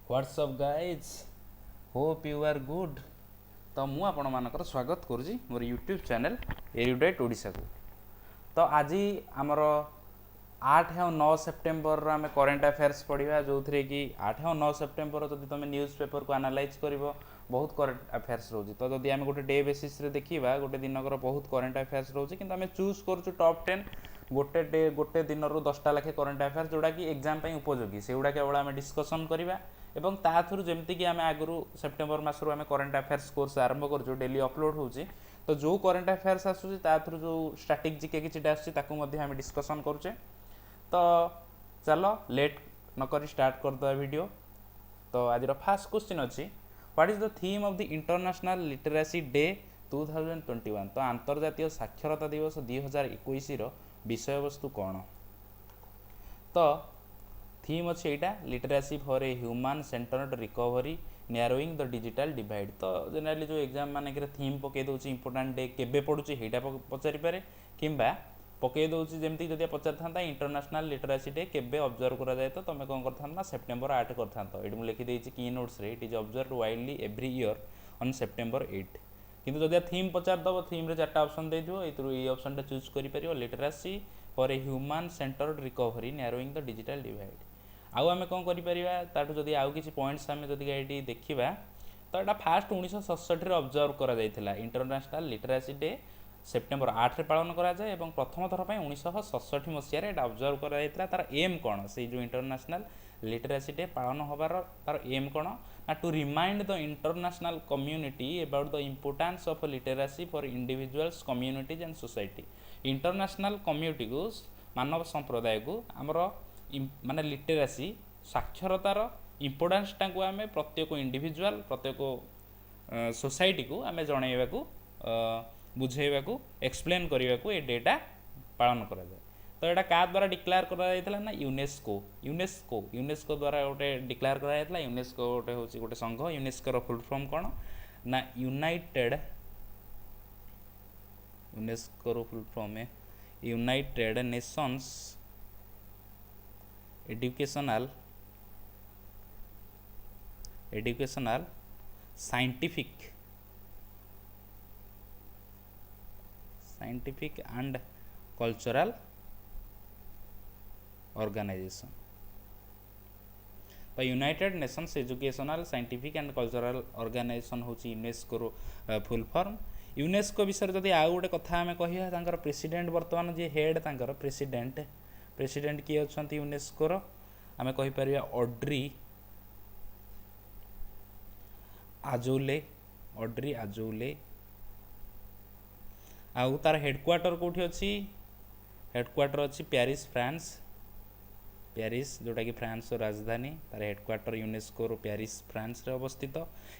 WhatsApp guys hope you are good. तो मु आपण मानकर स्वागत करुँची मोर यूट्यूब चैनल एरुडाइट ओडिशा को। तो आज आमर 8 और 9 सेप्टेम्बर आम करेन्ट अफेयर्स पढ़ा जो थे कि 8 और 9 सेप्टेम्बर जब तुम न्यूज़ पेपर को एनालाइज कर बहुत करेन्ट अफेयर्स रोचे। तो जब आम गोटे डे बेसीस देखा गोटे दिनकर बहुत करेन्ट अफेयर्स रोचे कि आम चूज करुँ टॉप 10 गोटे दिन रू 10टा लाखे करेन्ट अफेयर्स जोड़ा कि एग्जाम उपयोगी से गुड़ा केवल आम डिस्कसन करवा एवं ता थ्रू जमती कि आम आगु सेप्टेम्बर मसरू आम करेन्ट अफेयर्स कोर्स आरंभ कर डेली अपलोड होची। तो जो करेन्ट अफेयर्स आसूँ थ्रू जो स्टाटिक जिके किटा आम डिस्कसन करुचे। तो चलो लेट नक स्टार्ट करदे वीडियो। तो आज फास्ट क्वेश्चन अच्छी what is the theme of the international literacy day 2021। तो आंतर्जातीय साक्षरता दिवस 2021 विषय वस्तु कौन। तो थीम अच्छे यहाँ literacy for a human centred recovery narrowing the digital divide. तो जनरली जो एग्जाम मानक थीम पकई दूसरी इंपोर्टाट डे केबे पड़ुची ସେଇଟା पचारि पारे किंबा पकई दूसरी जमती जदि पचारि था इंटरनेशनल लिटरेसी डे केबे ऑब्जर्व करा जाए तो तुम कौन कर सेप्टेम्बर 8 कर ये लिखिदे की नोट्स रे it is observe widely every year on September 8। किंतु जदि थीम पचारदब थीम रे 4टा ऑप्शन देदियो ये ऑप्शन चूज कर literacy for a human centred recovery narrowing the digital divide. आउ आम कौन कर जदि आउ किसी पॉइंट्स आम जदि ये देखा तो यहाँ फास्ट 1967 ऑब्जर्व करा जायथिला इंटरनेशनल लिटरेसी डे सेप्टेम्बर 8 पालन कराए और प्रथम थर पर 1967 मसीह ऑब्जर्व करा तार एम कौन से जो इंटरनेशनल लिटरेसी डे पालन होबार तार एम कौन ना to remind the international community about the importance of literacy for individuals communities and society. International community को मानव संप्रदाय को आमर माने लिटरेसी साक्षरतार इम्पोर्टान्स टाक आम प्रत्येक इंडिविजुअल प्रत्येक सोसाइटी को आम जनइबा को बुझेबा को एक्सप्लेन करने को ये डेटा पालन करा जाए। तो यहाँ क्या द्वारा डिक्लेयर करा ना यूनेस्को यूनेस्को यूनेस्को द्वारा गोटे डिक्लेयर करा। यूनेस्को गोटे हूँ गोटे संघ यूनेस्को फुल फॉर्म कौन ना यूनाइटेड यूनेस्को फुल फॉर्म है United Nations Educational Scientific and Cultural Organization. तो United Nations Educational Scientific and Cultural Organization हूँ यूनेस्को फुल फॉर्म। यूनेस्को विषय जदि आउ गोटे कथा आम कह प्रेसिडेंट बर्तमान जी हेड तांकर प्रेसिडेंट किए अच्छा यूनेस्को आम कहीपर ऑड्री आजौले आउ तार हेडक्वार्टर कौटी अच्छी हेडक्वार्टर अच्छी पेरिस फ्रांस जोटा कि फ्रांस राजधानी तार हेडक्वार्टर यूनेस्को पेरिस फ्रांस रे अवस्थित।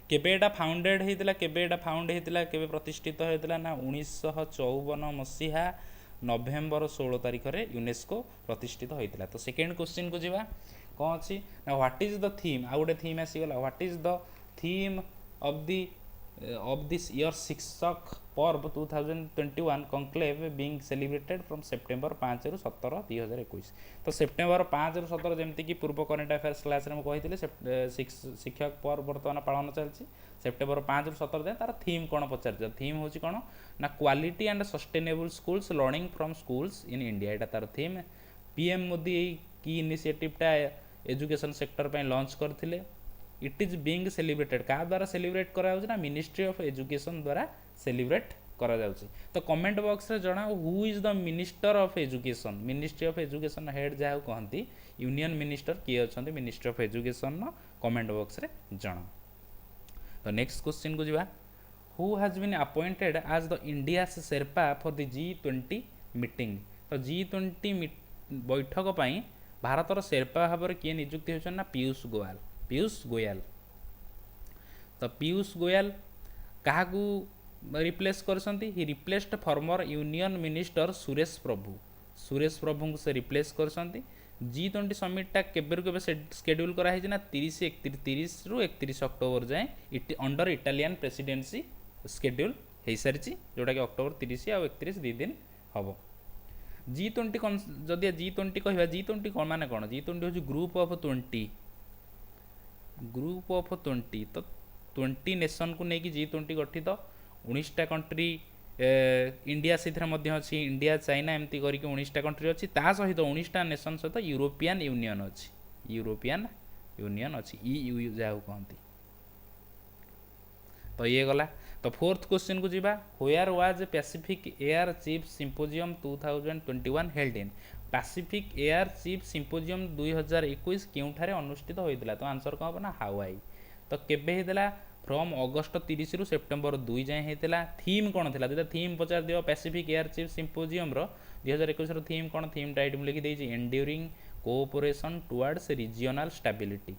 केबे एटा फाउंडेड होता केबे प्रतिष्ठित होता ना 1954 मसीहा नवेम्बर 16 तारीख में यूनेस्को प्रतिष्ठित होता। तो सेकेंड क्वेश्चन को जीवा कौन अच्छी ना व्हाट इज द थीम आउ गोटे थीम आसीगला what is the theme of this year Shikshak Parv 2021 conclave being celebrated from September 5 रु 17 2021। तो सेप्टेम्बर 5 रु 17 जमती कि पूर्व करेन्ट अफेयर्स क्लास में कही शिक्षक पर्व बर्तमान पालन चलती सेप्टेम्बर 5 रु 17 जाए तार थीम कौन पचार थीम हूँ कौन ना quality and sustainable schools learning from schools in India यहाँ तार थीम। पीएम मोदी की इनिशिएटिवटा एजुकेशन सेक्टर पर लॉन्च करते इट इज बीइंग सेलिब्रेटेड क्या द्वारा सेलिब्रेट करा मिनिस्ट्री ऑफ एजुकेशन द्वारा सेलिब्रेट करा जाउची। तो कमेंट बॉक्स रे जणाओ who is the minister of education ministry of education head जहाँ कहती यूनियन मिनिस्टर किए अच्छा ministry of education comment box रे जणाओ। तो नेक्स्ट क्वेश्चन को जीवा who has been appointed as the India sherpa for the G20 meeting. तो G20 बैठक पर भारतर शेरपा भाव में किए नियुक्ति होना पीयूष गोयल। तो पीयूष गोयल क्या रिप्लेस करसंती ही replaced former union minister Suresh Prabhu को से रिप्लेस करसंती। G20 समिटटा केबेरु केबे शेड्यूल कराई ना 30 रु 31 अक्टोबर जाए अंडर इटालियन प्रेसिडेंसी शेड्यूल हो सारी जोटा कि अक्टोबर 30 आ 31 2 दिन हम। G20 जदि G20 कह G20 मान कौन G20 हूँ ग्रुप ऑफ 20 ग्रुप ऑफ 20 तो 20 नेशन को लेकिन G20 गठित 19टा कंट्री इंडिया से अच्छी इंडिया चाइना एमती करके 19टा कंट्री अच्छी ता सहित 19टा नेशन सहित यूरोपियन यूनियन अच्छी यूरोपियन यूनियन अच्छी EU जहाँ कहती तो ये गला तो फोर्थ क्वेश्चन को जीवा where was Pacific air chief symposium 2021 held in Pacific air chief symposium 2021 केउठारे अनुष्ठित होइतला तो आंसर कौन ना हावाई तो केबे हेतला फ्रॉम अगस्त 30 रु सेप्टेम्बर 2 जाए हेतला थीम कौन थिला जेटा थीम पचार दियो पैसिफिक एयर चीफ सिंपोजियम रो 2021 रो थीम कौन थीम टाइट लिखि देछि एंड्यूरिंग कोऑपरेशन टुवर्ड्स रीजियोनल स्टेबिलिटी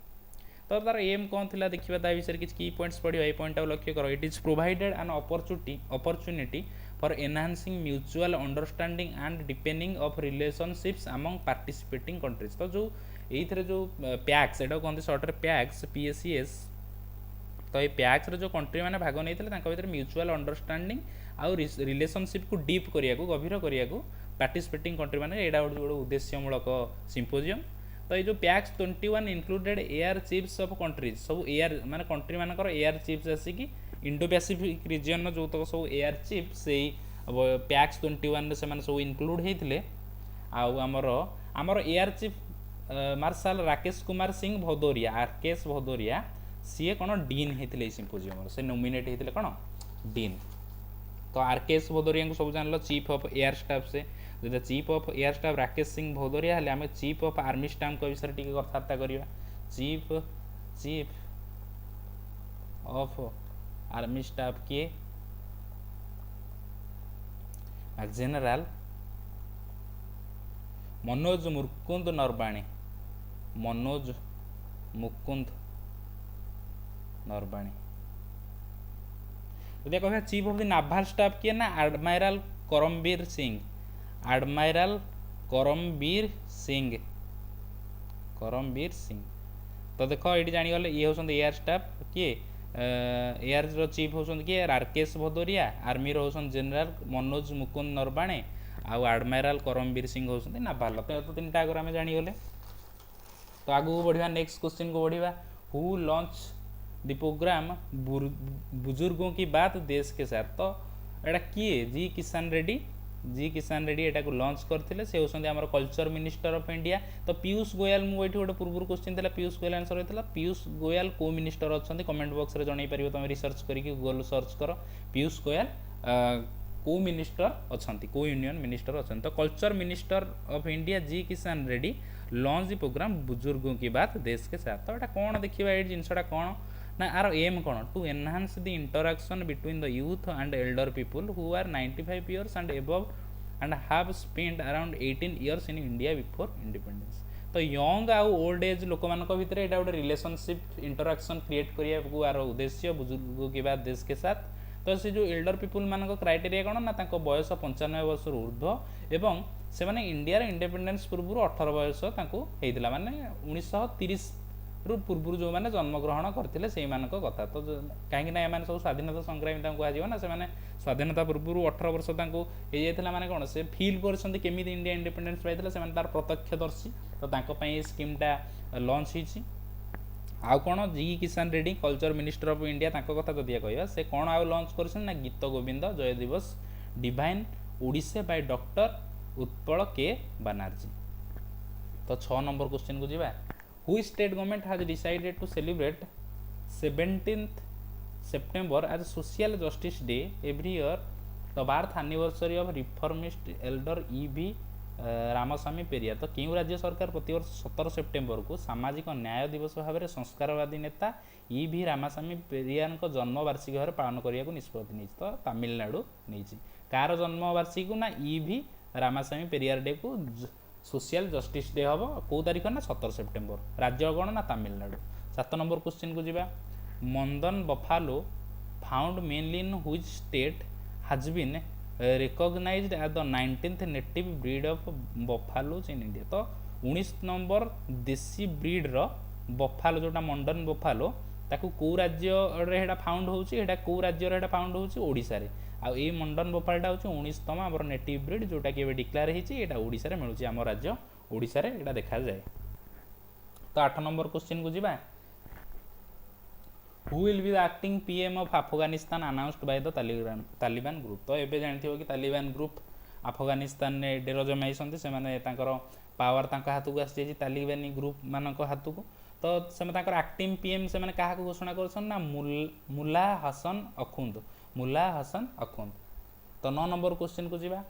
तो तार एम कौन थिला देखिबा ता विषय किछ की पॉइंट्स पढिबा ए पॉइंट लक्ष्य करो it is provided an opportunity for enhancing mutual understanding and depending of relationships among participating countries तो जो एइथरे जो पैक्स एटा कहते शॉर्ट रे पैक्स PACS तो ये पैक्स रे जो कंट्री माने भाग नैथिले तांका भितर म्यूचुअल अंडरस्टैंडिंग आउ रिलेशनशिप को डीप करिया को गभीर करिया को पार्टिसिपेटिंग कंट्री माने एटा गोटे उद्देश्यमूलक सिंपोजियम तो ये जो PACS 21 included air chiefs of countries सब एयर माने कंट्री मानकर एयर चीफ्स आसिकी इंडो पैसिफिक रीजन जो तक सब एयर चीफ से पैक्स 21 से माने सब इंक्लूड हेतिले आउ हमर air chief marshal Rakesh Kumar Singh Bhadauria RKS Bhadauria सी कौन डीन होते सिंपोजियम से नोमिनेट होते कौन डीन तो RKS भदौरिया को सब जान चीफ ऑफ एयर स्टाफ से जो chief of air staff Rakesh Singh Bhadauria हेले आम चीफ ऑफ आर्मी स्टाफ विषय टी कथबार्ता करवा चीफ ऑफ आर्मी स्टाफ किए जनरल मनोज मुकुंद नरबाणी मनोज मुकुंद नरबाणी यदि कह chief of the naval staff किए ना एडमायरल करमबीर सिंह एडमायरल करमबीर सिंह तो देख ये जानीगले ये होते एयर स्टाफ किए एयर रो चीफ होती किए RKS भदौरिया आर्मी रो होती जनरल मनोज मुकुंद नरबाणे आउ एडमायरल करमबीर सिंह होती नाभाल तो तीन टा आगे जानीगले तो आगू बढ़िया नेक्स्ट क्वेश्चन को बढ़िया हु लॉन्च द प्रोग्राम बुजुर्गों की बात देश के साथ तो एटा किए जी किसान रेड्डी एटा को लॉन्च करथिले से होसंदी हमर कल्चर मिनिस्टर ऑफ इंडिया तो पीयूष गोयल मु एठी गोटे पूर्व क्वेश्चन थिला पीयूष गोयल आंसर होइतला पीयूष गोयल को मिनिस्टर अछंती कमेंट बॉक्स रे जणाई परिबो तुम रिसर्च करके गूगल सर्च करो पीयूष गोयल को मिनिस्टर अछंती को यूनियन मिनिस्टर अछंती तो कल्चर मिनिस्टर ऑफ इंडिया जी किसान रेड्डी लॉन्च द प्रोग्राम बुजुर्गों की बात देश के साथ तो एटा कोन देखिबा ए जिंसटा कोन ना आर एम कौन to enhance the interaction between the youth and elder people who are 95 years and above and have spent around 18 years in India before independence तो यंग आउ ओल्ड एज लोक मान भितर एटा गोटे रिलेशनशिप इंटरैक्शन क्रिएट करने आर उद्देश्य बुजुर्गों की बात देश के साथ तो से जो एल्डर पीपुल मान क्राइटेरिया कौन ना बयस 95 वर्ष ऊर्ध्व एवं से माने इंडिया इंडिपेंडेंस पूर्व 18 बयस होता माने 1930 रु पूर्व जो मैंने जन्मग्रहण करते से कथा तो कहीं सब स्वाधीनता संग्रामी कह ना से स्वाधीनता पूर्व 18 वर्ष होता माने कौन से फिल करमी इंडिया इंडिपेंडेंस पाई से तार प्रत्यक्षदर्शी तो स्कीमटा लॉन्च होती आउ कौन जी किसान Reddy culture minister of India कथा जदि कह से कौन आउ लॉन्च कर गीत गोविंद जय दिवस divine Odisha by doctor Utpal के बनर्जी तो 6 नंबर क्वेश्चन को जीवा Who state government has decided to celebrate 17th September as Social Justice Day every year, the birth anniversary of reformist elder E.V. Ramaswamy Periyar तो क्यों राज्य सरकार प्रतिवर्ष 17 सेप्टेम्बर को सामाजिक न्याय दिवस भाव में संस्कारवादी नेता E.V. रामास्वामी पेरियार जन्म वार्षिक भाव पालन करने को निष्पत्ति नहीं तो तमिलनाडु नहीं कार जन्म वार्षिक ना E.V. रामास्वामी पेरियार डे को सोशल जस्टिस डे हम कौ तारीख ना 17 सेप्टेम्बर राज्य कौन ना तमिलनाडु 7 नंबर क्वेश्चन को जीवा मंदन buffalo found mainly in which state has been recognised as the 19th native breed of buffaloes in India तो 19 नंबर देसी ब्रीड रो बफालो जोटा मंडन बफालो ताकू कौ राज्य फाउंड होता कौ राज्य फाउंड होड़िशा आउ ये मंडन बफालोटा हूँ 19तम आम नेटिव ब्रीड जोटा कि डिक्लेयर होता मिलूँ आम राज्य ओडिशा रे देखा जाए तो 8 नंबर क्वेश्चन को जीवा who will be the acting PM of Afghanistan announced by the Taliban group. तो एबे जानथिबो कि तालिबान ग्रुप अफगानिस्तान ने डेर जमाई से पावर तांका हाथ को आसी तालिबानी ग्रुप मानक हाथ को। तो से एक्टिंग पीएम से क्या घोषणा कर ना मुल्ला हसन अखुंद, मुल्ला हसन अखुंद। तो 9 नंबर क्वेश्चन को जीवा,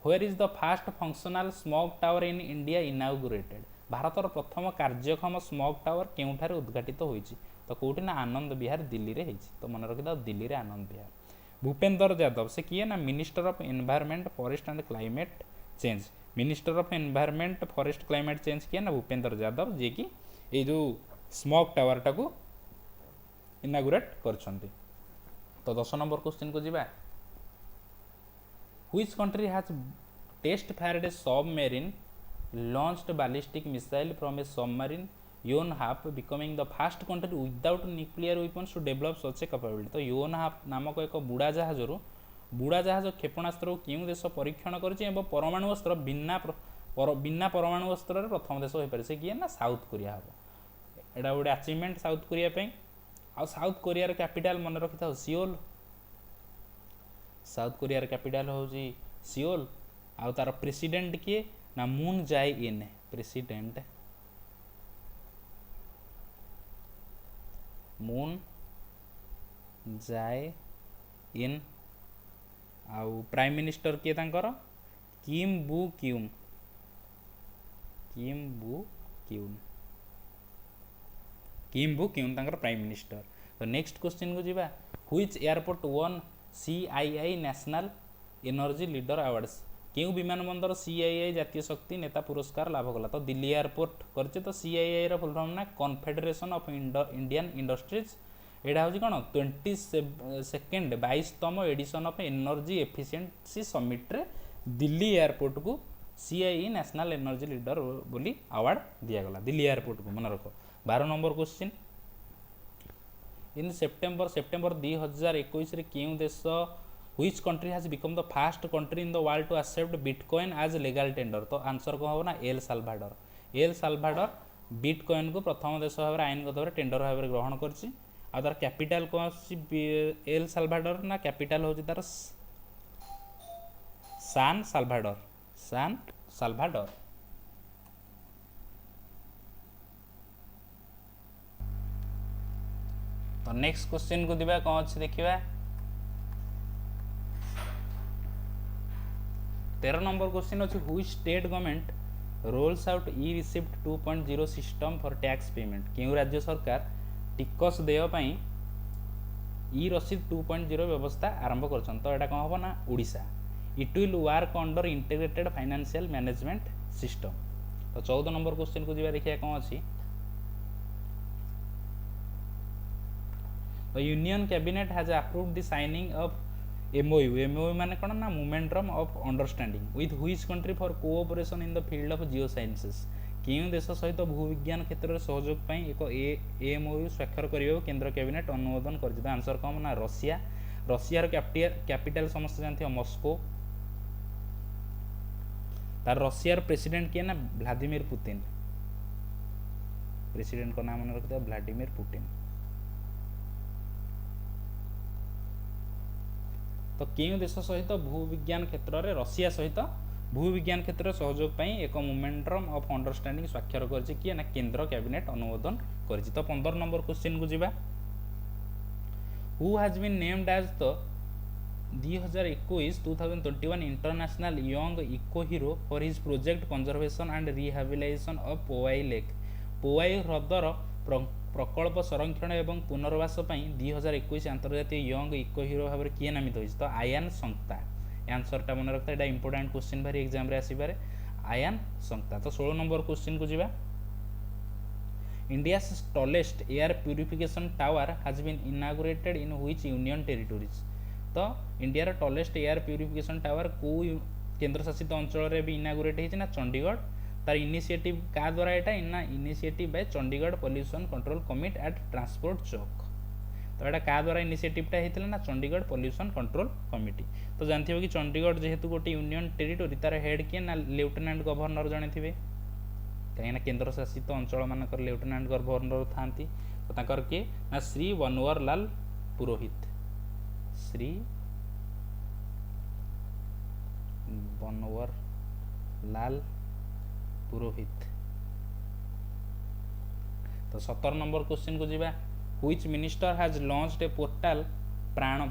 where is the first functional smoke tower in India inaugurated. भारतर प्रथम कार्यक्षम स्मोक टावर केउठारे उद्घाटित होईछि। तो कौटी ना आनंद विहार दिल्ली रे होईछि। तो मन रखिदा दिल्ली रे आनंद विहार। भूपेंद्र यादव से किए ना minister of environment forest and climate change, minister of environment forest climate change किए ना भूपेंद्र यादव, जे कि ये जो स्मोक टावर टाको इनागुरेट करछंती। तो 10 नंबर क्वेश्चन को जीवा, which country has test fired a submarine launched ballistic missile from a submarine Yonhap becoming the first country without nuclear weapons to develop such a capability। तो Yonhap नामक एक बुड़ा जहाज क्षेपणास्त्र को क्यों देश परीक्षण करिछि एवं परमाणु अस्त्र बिना परमाणु अस्त्र प्रथम देश हो पारे से किए ना साउथ कोरिया हम। एटा गोटे अचीवमेंट साउथ कोरिया पे। आ साउथ कोरिया र कैपिटल मन रखि था सियोल। साउथ कोरिया र कैपिटल होजी सियोल। आ तार प्रेसिडेंट किए ना मून जाए इन, प्रेसिडेंट मून जाए इन। आउ प्राइम मिनिस्टर किए तांकर किम बु क्यूम, किम बु क्यूम, किम बु क्यूम तांकर प्राइम मिनिस्टर। तो नेक्स्ट क्वेश्चन को जीवा, which airport one CII national energy leader awards. क्यों विमानबंदर सीआईआई जातीय शक्ति नेता पुरस्कार लाभ कला। तो दिल्ली एयरपोर्ट करছে। तो सीआईआई ର फुल फॉर्म ना कन्फेडरेशन ऑफ इंडियन इंडस्ट्रीज। एटा होची कोन 22तम edition of energy efficiency summit रे दिल्ली एयरपोर्ट को सीआईआई नेशनल एनर्जी लीडर बोली अवार्ड दिया गला दिल्ली एयरपोर्ट को। मन रखो 12 नंबर क्वेश्चन, इन सेप्टेम्बर 2021 रे क्यों देश Which country has become the first country in the world to accept Bitcoin as legal tender। तो आंसर कौन होना El Salvador. El Salvador bitcoin को प्रथम देश भाव आईनगत भाव टेंडर भाव ग्रहण करछि। आ तार कैपिटल कौन एल साल्वाडोर ना कैपिटल होछि तार सान साल्वाडोर, सान साल्वाडोर। तो नेक्स्ट क्वेश्चन को दिबा कौन अछि देखिबा। 13 नंबर क्वेश्चन अच्छे, which state government roles out E receipt 2.0 system for tax payment. क्यों राज्य सरकार टिकस देय पई ई रसीद 2.0 व्यवस्था आरंभ करछन। तो एटा कौन हम ना Odisha. It will work under integrated financial management system. तो 14 नंबर क्वेश्चन को जीवा देखिया कौन अछि। The union cabinet has approved the signing off MOU। MOU माने कौन ना momentum of understanding with which country for cooperation in the field of Jio sciences. क्यों देश सहित भूविज्ञान क्षेत्र में सहयोग पाई एक MOU स्वाक्षर करने केंद्र कैबिनेट अनुमोदन कर। आंसर कौन ना रशिया। रशियार कैपिटल समस्त जानते मॉस्को। तार रशियार प्रेसिडेंट किए ना व्लादिमीर पुतिन। प्रेसिडेंट का नाम मन रखते व्लादिमीर पुतिन। तो क्यों देश सहित भूविज्ञान क्षेत्र में रशिया सहित भूविज्ञान क्षेत्र में सहयोग पाई एक मोमेंटम ऑफ अंडरस्टैंडिंग स्वाक्षर करछि किए ना केंद्र कैबिनेट अनुमोदन करछि। तो 15 नंबर क्वेश्चन को जीवा, who has been named as the 2021 international young eco hero for his project conservation and rehabilitation of Powai lake. Powai ह्रदर प्रकल्प संरक्षण एवं पुनर्वास 2021 अंतर्जातीय यंग इको हीरो भाव किए नामित होइछ। तो आयान संगता। आंसरटा मन रखता है इंपोर्टेंट क्वेश्चन भारी एग्जाम रे आसीबारे आयान संगता। तो 16 नंबर क्वेश्चन को जीवा, India tallest air purification tower has been inaugurated in which union territories. तो India tallest air purification tower को केंद्र शासित अंचल रे भी इनागुरेट होइछ ना चंडीगढ़। तार इनिशिएटिव का द्वारा एटा इना initiative by Chandigarh pollution control committee at transport Chowk. तो एटा का द्वारा इनिशिएटिवटा हेतिला ना चंडीगढ़ पॉल्यूशन कंट्रोल कमिटी। तो जानथिबो कि चंडीगढ़ जेहेतु गोटे यूनियन टेरिटोरी तार हेड किए ना लेफ्टिनेंट गवर्नर जणे थिबे। कहीं केंद्र शासित अंचल मानक लेफ्टिनेंट गवर्नर थांती तो तांकर किए ना श्री बनवर लाल पुरोहित श्री बनवर लाल पुरोहित। तो 17 नंबर क्वेश्चन को जीवा which minister has launched a portal Prana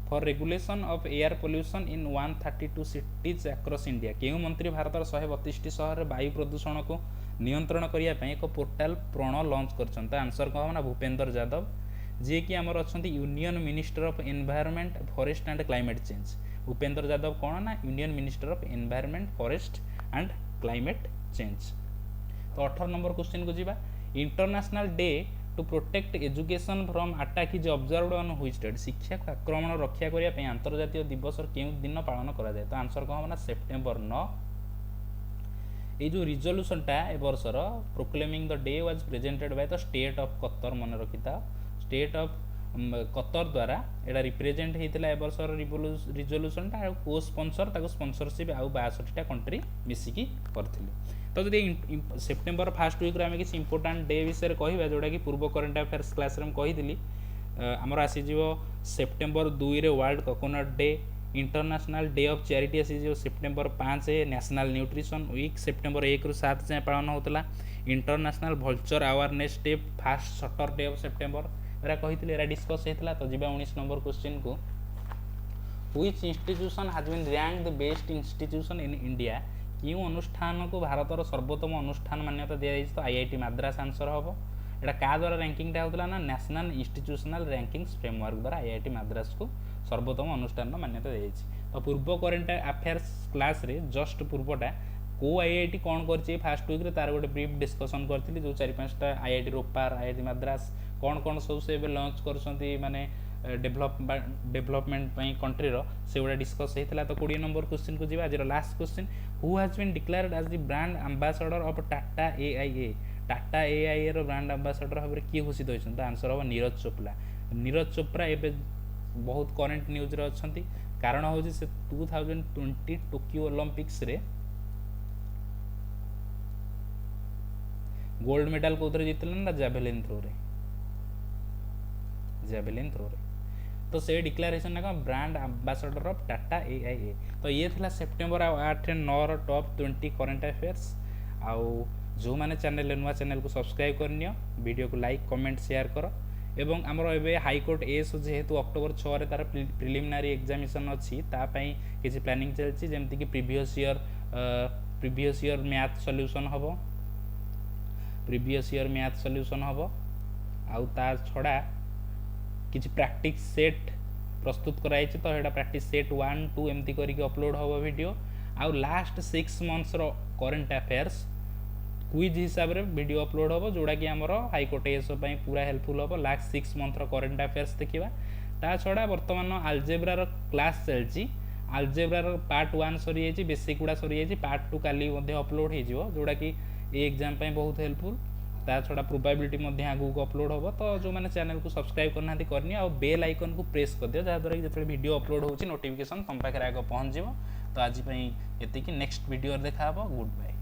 for regulation of air pollution in 132 cities across India. केउ मंत्री भारत 132 सहर वायु प्रदूषण को नियंत्रण करने एक पोर्टाल प्रण लॉन्च कर आंसर कौन ना भूपेंद्र यादव जी कि आमर अच्छा union minister of environment forest and climate change. Bhupendra Yadav कौन ना union minister of environment forest and climate change. तो 18 नंबर क्वेश्चन को जीवा international day to protect education from attack is observed on which date. शिक्षा को आक्रमण रक्षा करने अंतर्जातीय दिवस केउं दिन पालन करा जाए तो आंसर कौन ना सेप्टेम्बर 9। ये जो रिजोल्यूशनटा ए वर्षर proclaiming the day was presented by the state of Qatar मन रखी था स्टेट ऑफ कतर द्वारा एटा रिप्रेजेंट होता ए वर्षर रिजोल्यूशनटा को स्पॉन्सर ताको स्पॉन्सरशिप आउ 62टा कंट्री मिसिकी करथिले। तो जदि सेप्टेम्बर फर्स्ट वीक आम किसी इंपोर्टाट डे विषय कहवा जोटा कि पूर्व करेन्ट अफेयर्स क्लास में कही आमर आसीज सेप्टेम्बर 2 रे world coconut day international day of charity आसीज September 5 national nutrition week September 1 ରୁ 7 जाए पालन होता international vulture awareness day first Saturday of September एरा कही एरा डिस्कस होता। तो जी 19 नंबर क्वेश्चन को which institution has been ranked the best institution in India. क्यों अनुष्ठान को भारतर सर्वोत्तम अनुष्ठान मान्यता दी जाए तो आईआईटी मद्रास आंसर हम एटा क्या द्वारा रैंकिंगटा होता ना नेशनल इंस्टीट्यूशनल रैंकिंग्स फ्रेमवर्क द्वारा आईआईटी मद्रास को सर्वोत्तम अनुष्ठान मान्यता दी जाए। तो पूर्व करेन्ट अफेयर्स क्लास रे जस्ट पूर्वटा को आईआईटी कौन कर फास्ट वीक तार गोटे ब्रीफ डिस्कसन करी जो 4-5टा आईआईटी रोपार आईआईटी मद्रास कौन कौन सब से लॉन्च कर माने डेभलपमेंट कंट्री से गुड़ा डिस्कस होता। तो 20 नंबर क्वेश्चन को जी आज last question who has been declared as the brand ambassador of Tata AIA. Tata AIA रो ब्रांड एम्बेसडर भाव में किए घोषित होती आंसर हम नीरज चोपड़ा। नीरज चोपड़ा एवं बहुत करेन्ट न्यूज रे अच्छा कारण हूँ से 2020 टोक्यो ओलंपिक्स रे गोल्ड मेडल कौन जीतले ना जैवलिन थ्रो रे तो से डिक्लेरेशन ना brand ambassador of Tata AIA. तो ये थिला सेप्टेम्बर 8-9 टॉप 20 करेन्ट अफेयर्स आउ जो मैंने चैनल नुआ चैनल को सब्सक्राइब करनियो वीडियो को लाइक कमेंट शेयर कर एवं आमर एवं हाईकोर्ट एस जेहेतु अक्टोबर 6 रे तार प्रिलिमिनारी एग्जामिनेशन अच्छी किसी प्लानिंग चलती जमती कि प्रीवियस ईयर मैथ सॉल्यूशन हम आउ तार छड़ा किसी प्रैक्टिस सेट प्रस्तुत कराई तो यहाँ प्रैक्टिस सेट 1 2 एमती करके अपलोड हम वीडियो आउ लास्ट 6 मंथ्स रो करेन्ट अफेयर्स क्विज हिसाब से वीडियो अपलोड हम जोड़ा कि आमर हाईकोर्ट एस पूरा हेल्पफुल हम लास्ट 6 मंथ रो करेन्ट अफेयर्स देखा ता छड़ा बर्तमान आलजेब्रा रो क्लास चलती आलजेब्रा रो पार्ट 1 सरी जाइए बेसिक गुड़ा सरी जाइए पार्ट 2 काली अपलोड हो जोड़ा कि ये एग्जाम बहुत हेल्पफुल ता छड़ा प्रोबेबिलिटी आगू को अपलोड हम। तो जो मैंने चैनल को सब्सक्राइब करना करनी और बेल आइकन को प्रेस कर दियो जहाँद्वारा कि जो वीडियो अपलोड होची नोटिफिकेशन तुम पाखे आगे पहुँच। तो आज ये नेक्स्ट वीडियो देखा गुड बाय।